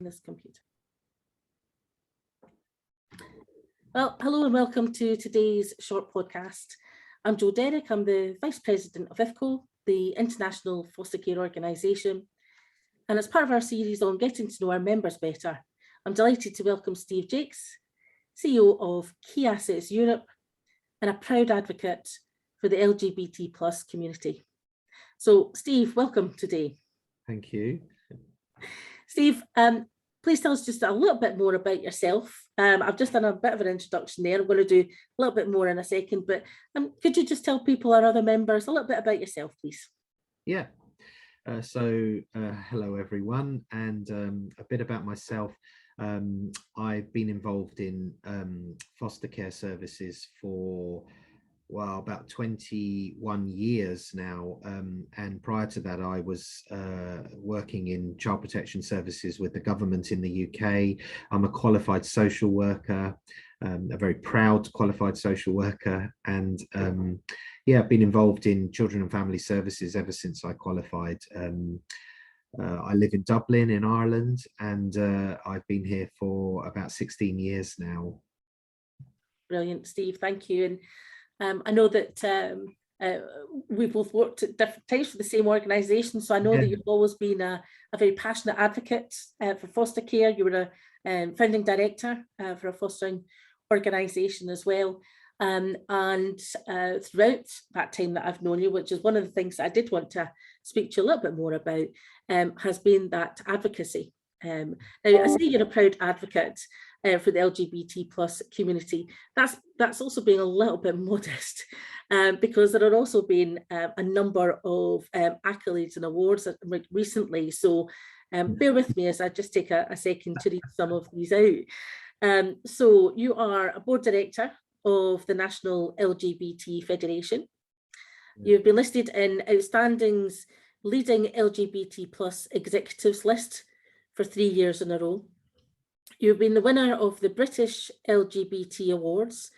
this computer. Well, hello and welcome to today's short podcast. I'm Jo Derrick. I'm the Vice President of IFCO, the International Foster Care Organisation. And as part of our series on getting to know our members better, I'm delighted to welcome Steve Jacques, CEO of Key Assets Europe, and a proud advocate for the LGBT plus community. So Steve, welcome today. Thank you. Steve, please tell us just a little bit more about yourself. I've just done a bit of an introduction there. I'm going to do a little bit more in a second, but could you just tell people, our other members, a little bit about yourself, please? Yeah. Hello, everyone, and a bit about myself. I've been involved in foster care services for about 21 years now, and prior to that I was working in child protection services with the government in the UK. I'm a qualified social worker, a very proud qualified social worker, and I've been involved in children and family services ever since I qualified. I live in Dublin in Ireland, and I've been here for about 16 years now. Brilliant, Steve, thank you. And I know that we both worked at different times for the same organisation, so I know that you've always been a very passionate advocate for foster care. You were a founding director for a fostering organisation as well. And throughout that time that I've known you, which is one of the things that I did want to speak to you a little bit more about, has been that advocacy. Now, I say you're a proud advocate for the LGBT plus community. That's also being a little bit modest, because there have also been a number of accolades and awards recently. So bear with me as I just take a second to read some of these out. So you are a board director of the National LGBT Federation. You've been listed in Outstanding's leading LGBT plus executives list for 3 years in a row. You've been the winner of the British LGBT Awards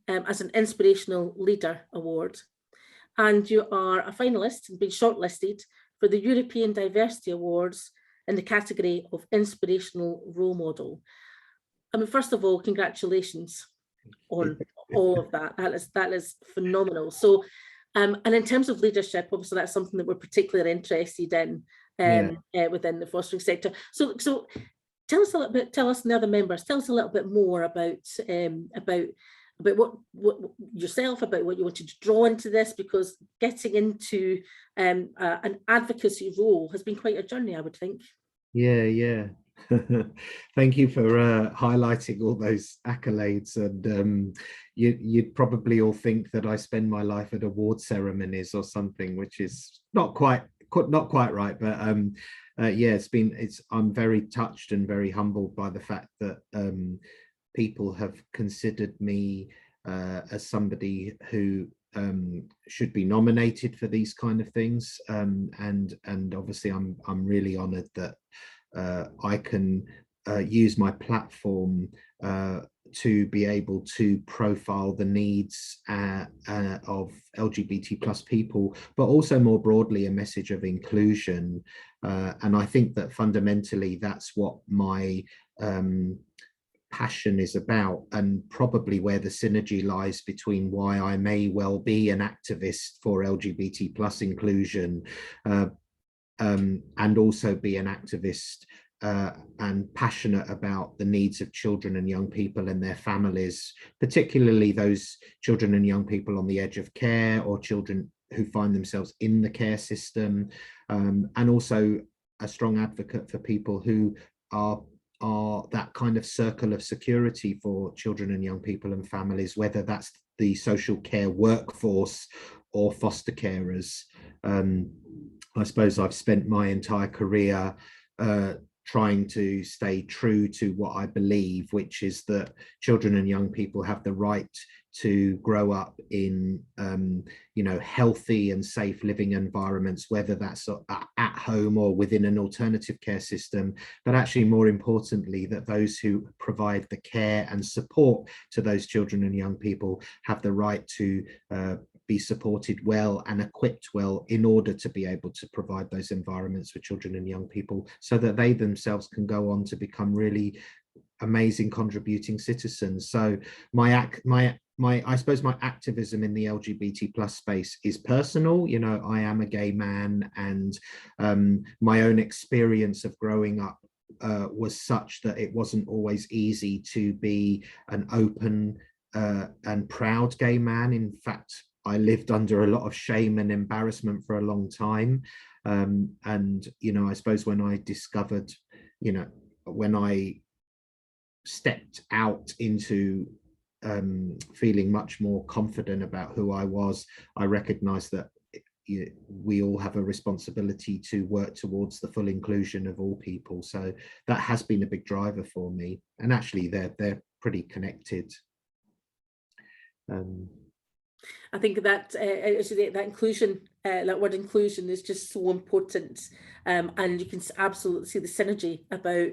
as an Inspirational Leader Award. And you are a finalist and been shortlisted for the European Diversity Awards in the category of Inspirational Role Model. I mean, first of all, congratulations on all of that. That is phenomenal. So, and in terms of leadership, obviously that's something that we're particularly interested in within the fostering sector. So tell us a little bit. Tell us and the other members. Tell us a little bit more about what yourself, about what you wanted to draw into this, because getting into an advocacy role has been quite a journey, I would think. Yeah. Thank you for highlighting all those accolades, and you'd probably all think that I spend my life at award ceremonies or something, which is not quite right, but I'm very touched and very humbled by the fact that people have considered me as somebody who should be nominated for these kind of things, and obviously I'm really honoured that I can use my platform to be able to profile the needs of LGBT plus people, but also more broadly a message of inclusion. And I think that fundamentally that's what my passion is about, and probably where the synergy lies between why I may well be an activist for LGBT plus inclusion, and also be an activist and passionate about the needs of children and young people and their families, particularly those children and young people on the edge of care, or children who find themselves in the care system, and also a strong advocate for people who are that kind of circle of security for children and young people and families, whether that's the social care workforce or foster carers. I suppose I've spent my entire career trying to stay true to what I believe, which is that children and young people have the right to grow up in, healthy and safe living environments, whether that's at home or within an alternative care system. But actually, more importantly, that those who provide the care and support to those children and young people have the right to be supported well and equipped well in order to be able to provide those environments for children and young people, so that they themselves can go on to become really amazing contributing citizens. So I suppose my activism in the LGBT plus space is personal. You know, I am a gay man, and my own experience of growing up was such that it wasn't always easy to be an open and proud gay man. In fact, I lived under a lot of shame and embarrassment for a long time. And, you know, I suppose when I discovered, you know, when I stepped out into feeling much more confident about who I was, I recognized that we all have a responsibility to work towards the full inclusion of all people. So that has been a big driver for me, and actually they're pretty connected. I think that that inclusion, that word inclusion, is just so important, and you can absolutely see the synergy about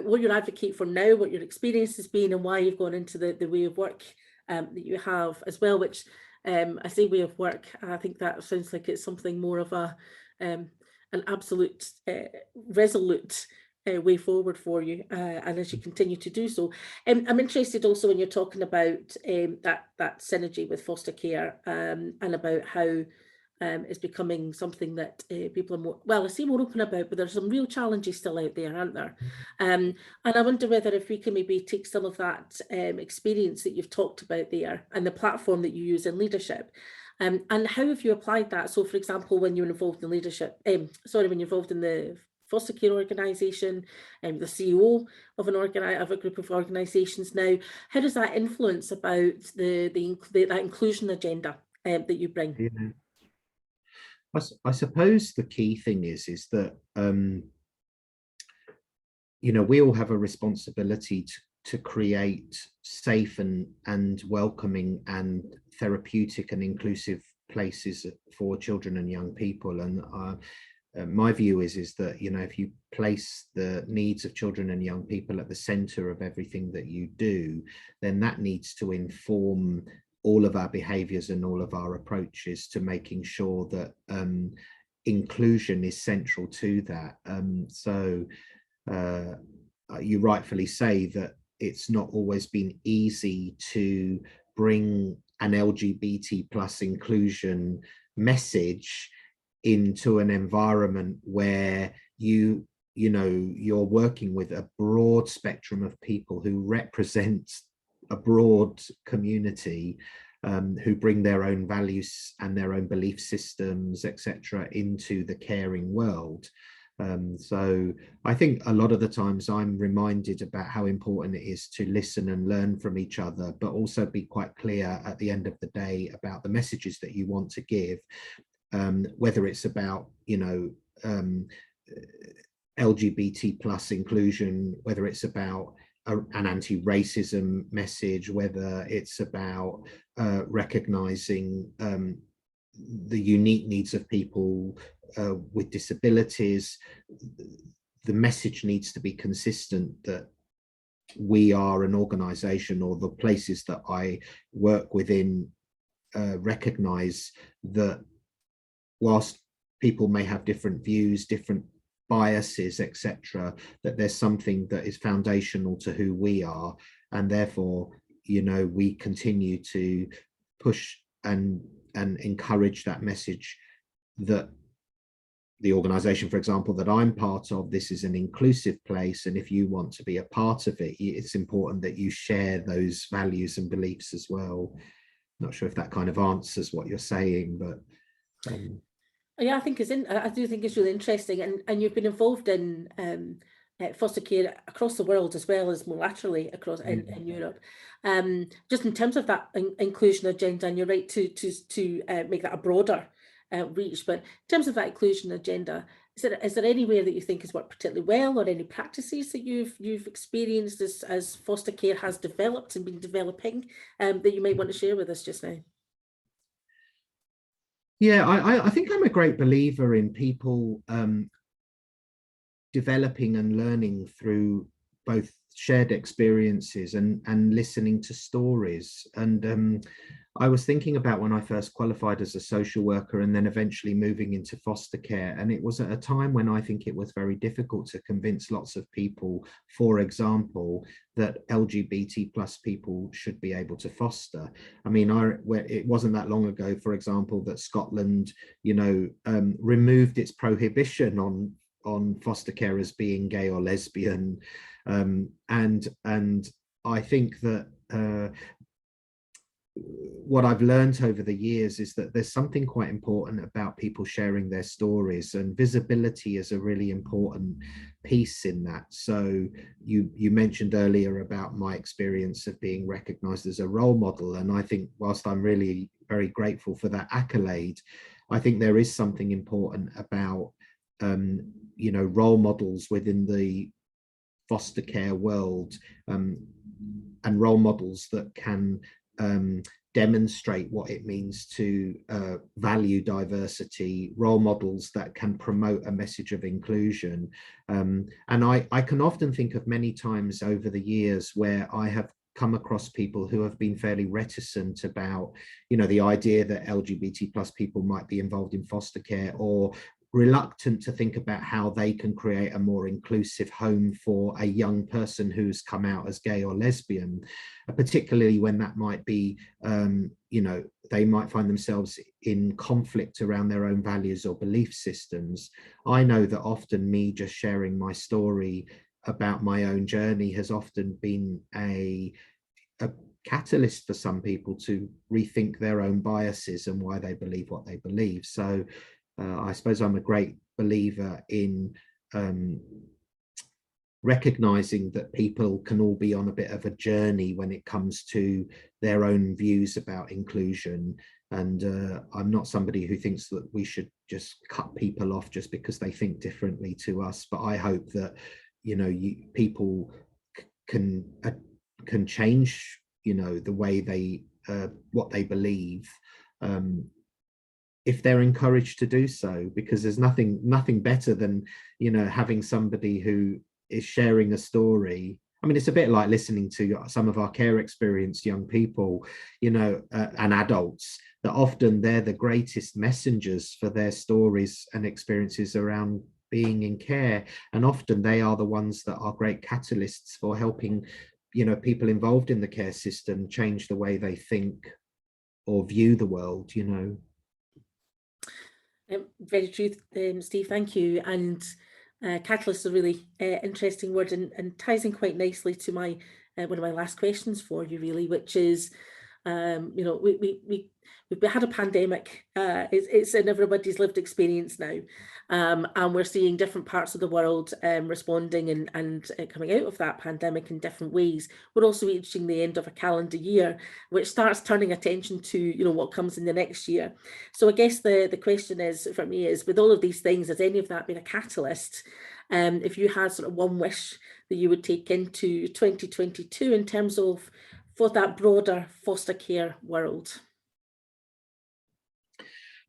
what you advocate for now, what your experience has been, and why you've gone into the way of work that you have as well. Which, I say way of work, I think that sounds like it's something more of a an absolute resolute way forward for you, and as you continue to do so. I'm interested also when you're talking about that synergy with foster care, and about how it's becoming something that people are more, well, I say more open about, but there's some real challenges still out there, aren't there? And I wonder whether if we can maybe take some of that experience that you've talked about there and the platform that you use in leadership, and how have you applied that? So, for example, when you're involved in leadership, when you're involved in the foster care organisation, and the CEO of a group of organisations now, how does that influence about that inclusion agenda that you bring? Yeah. I suppose the key thing is that you know, we all have a responsibility to create safe and welcoming and therapeutic and inclusive places for children and young people. And my view is that, you know, if you place the needs of children and young people at the center of everything that you do, then that needs to inform all of our behaviors and all of our approaches to making sure that inclusion is central to that. You rightfully say that it's not always been easy to bring an LGBT plus inclusion message into an environment where you're working with a broad spectrum of people who represent a broad community, who bring their own values and their own belief systems, etc., into the caring world. So I think a lot of the times I'm reminded about how important it is to listen and learn from each other, but also be quite clear at the end of the day about the messages that you want to give, whether it's about, you know, LGBT plus inclusion, whether it's about an anti-racism message, whether it's about recognizing the unique needs of people with disabilities. The message needs to be consistent that we are an organization, or the places that I work within recognize that whilst people may have different views, different biases, etc., that there's something that is foundational to who we are, and therefore, you know, we continue to push and encourage that message that the organization, for example, that I'm part of, this is an inclusive place, and if you want to be a part of it, it's important that you share those values and beliefs as well. Not sure if that kind of answers what you're saying, but yeah, I do think it's really interesting, and you've been involved in foster care across the world as well as more laterally across in Europe. Just in terms of that inclusion agenda, and you're right to make that a broader reach, but in terms of that inclusion agenda, is there anywhere that you think has worked particularly well, or any practices that you've experienced as foster care has developed and been developing, that you might want to share with us just now? Yeah, I think I'm a great believer in people developing and learning through both shared experiences and listening to stories. And I was thinking about when I first qualified as a social worker and then eventually moving into foster care. And it was at a time when I think it was very difficult to convince lots of people, for example, that LGBT plus people should be able to foster. I mean, it wasn't that long ago, for example, that Scotland, removed its prohibition on foster carers being gay or lesbian. And I think that what I've learned over the years is that there's something quite important about people sharing their stories, and visibility is a really important piece in that. So you mentioned earlier about my experience of being recognized as a role model, and I think whilst I'm really very grateful for that accolade, I think there is something important about role models within the foster care world, and role models that can demonstrate what it means to value diversity, role models that can promote a message of inclusion. And I can often think of many times over the years where I have come across people who have been fairly reticent about, the idea that LGBT plus people might be involved in foster care, or reluctant to think about how they can create a more inclusive home for a young person who's come out as gay or lesbian, particularly when that might be, they might find themselves in conflict around their own values or belief systems. I know that often me just sharing my story about my own journey has often been a catalyst for some people to rethink their own biases and why they believe what they believe. So I suppose I'm a great believer in recognizing that people can all be on a bit of a journey when it comes to their own views about inclusion. And I'm not somebody who thinks that we should just cut people off just because they think differently to us. But I hope that, people can change, the way they, what they believe, if they're encouraged to do so, because there's nothing better than, having somebody who is sharing a story. I mean, it's a bit like listening to some of our care experienced young people, and adults, that often they're the greatest messengers for their stories and experiences around being in care. And often they are the ones that are great catalysts for helping, people involved in the care system change the way they think or view the world, Very true, Steve, thank you. And catalyst is a really interesting word, and ties in quite nicely to my one of my last questions for you, really, which is, we've had a pandemic. It's in everybody's lived experience now, and we're seeing different parts of the world responding and coming out of that pandemic in different ways. We're also reaching the end of a calendar year, which starts turning attention to what comes in the next year. So I guess the question is for me is, with all of these things, has any of that been a catalyst? If you had sort of one wish that you would take into 2022 in terms of for that broader foster care world?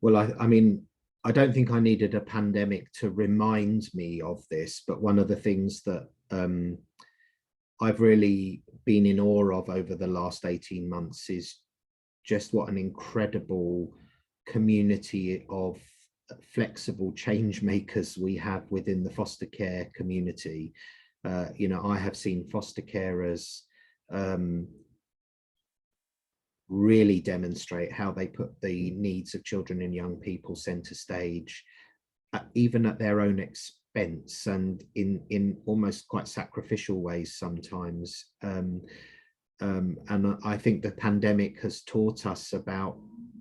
Well, I mean, I don't think I needed a pandemic to remind me of this, but one of the things that I've really been in awe of over the last 18 months is just what an incredible community of flexible change makers we have within the foster care community. I have seen foster carers really demonstrate how they put the needs of children and young people center stage, even at their own expense, and in almost quite sacrificial ways sometimes. And I think the pandemic has taught us about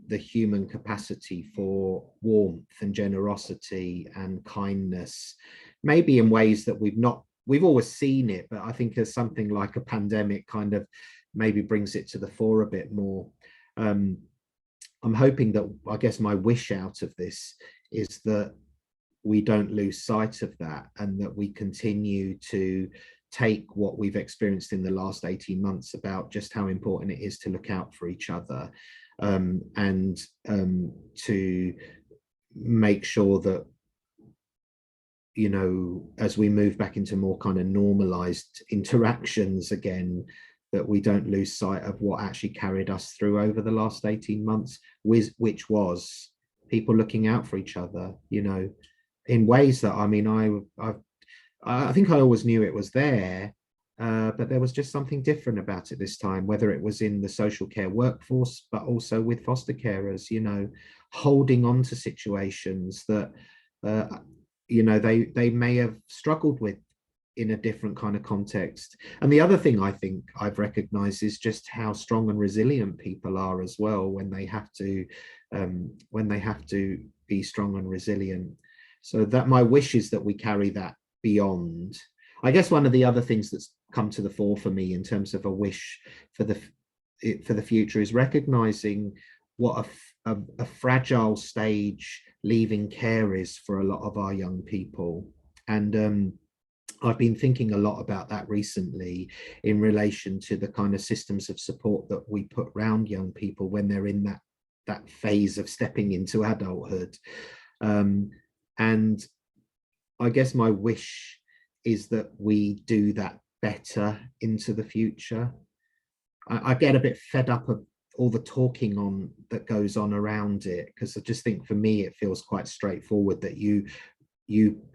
the human capacity for warmth and generosity and kindness, maybe in ways that we've always seen it, but I think as something like a pandemic kind of maybe brings it to the fore a bit more. I'm hoping that, I guess my wish out of this is that we don't lose sight of that, and that we continue to take what we've experienced in the last 18 months about just how important it is to look out for each other, and to make sure that, as we move back into more kind of normalized interactions again, that we don't lose sight of what actually carried us through over the last 18 months, which was people looking out for each other, you know, in ways that, I mean, I think I always knew it was there, but there was just something different about it this time, whether it was in the social care workforce, but also with foster carers, you know, holding on to situations that, you know, they may have struggled with in a different kind of context. And the other thing I think I've recognized is just how strong and resilient people are as well when they have to be strong and resilient. So that my wish is that we carry that beyond. I guess one of the other things that's come to the fore for me in terms of a wish for the future is recognizing what a fragile stage leaving care is for a lot of our young people. And I've been thinking a lot about that recently in relation to the kind of systems of support that we put around young people when they're in that phase of stepping into adulthood. And I guess my wish is that we do that better into the future. I get a bit fed up of all the talking on that goes on around it, because I just think for me it feels quite straightforward that you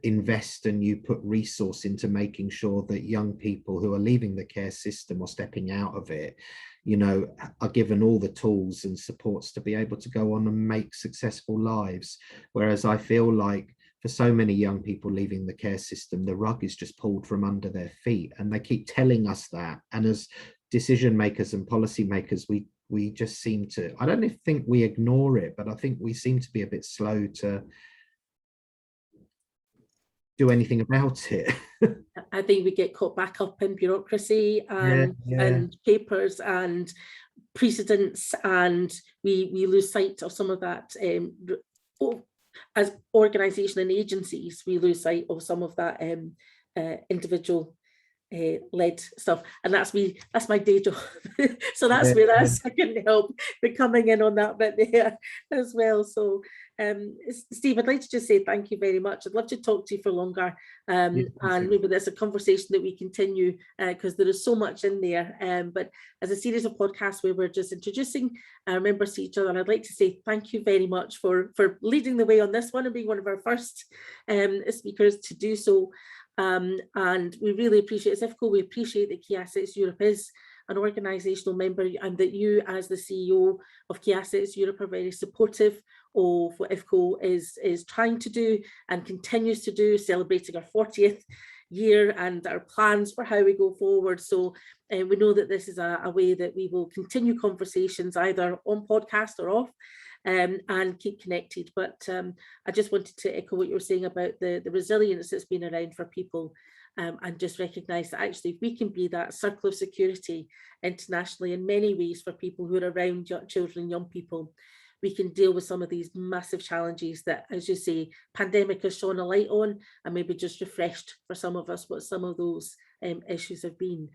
invest and you put resource into making sure that young people who are leaving the care system or stepping out of it, you know, are given all the tools and supports to be able to go on and make successful lives. Whereas I feel like for so many young people leaving the care system, the rug is just pulled from under their feet, and they keep telling us that. And as decision makers and policy makers, we just seem to, I don't think we ignore it, but I think we seem to be a bit slow to do anything about it. I think we get caught back up in bureaucracy and papers and precedents, and we lose sight of some of that. As organisation and agencies, we lose sight of some of that individual led stuff, and that's my day job. So that's where I couldn't help but coming in on that bit there as well. So Steve, I'd like to just say thank you very much. I'd love to talk to you for longer, and maybe there's a conversation that we continue, because there is so much in there, but as a series of podcasts where we're just introducing our members to each other, and I'd like to say thank you very much for leading the way on this one and being one of our first speakers to do so. And we really appreciate, as IFCO, we appreciate that Key Assets Europe is an organisational member, and that you as the CEO of Key Assets Europe are very supportive of what IFCO is trying to do and continues to do, celebrating our 40th year and our plans for how we go forward. So we know that this is a way that we will continue conversations either on podcast or off, and keep connected. But I just wanted to echo what you were saying about the resilience that's been around for people, and just recognise that actually if we can be that circle of security internationally in many ways for people who are around children and young people, we can deal with some of these massive challenges that, as you say, pandemic has shone a light on, and maybe just refreshed for some of us what some of those issues have been.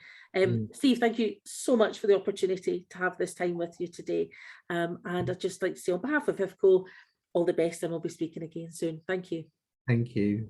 Steve, thank you so much for the opportunity to have this time with you today. And I'd just like to say on behalf of IFCO, all the best, and we'll be speaking again soon. Thank you. Thank you.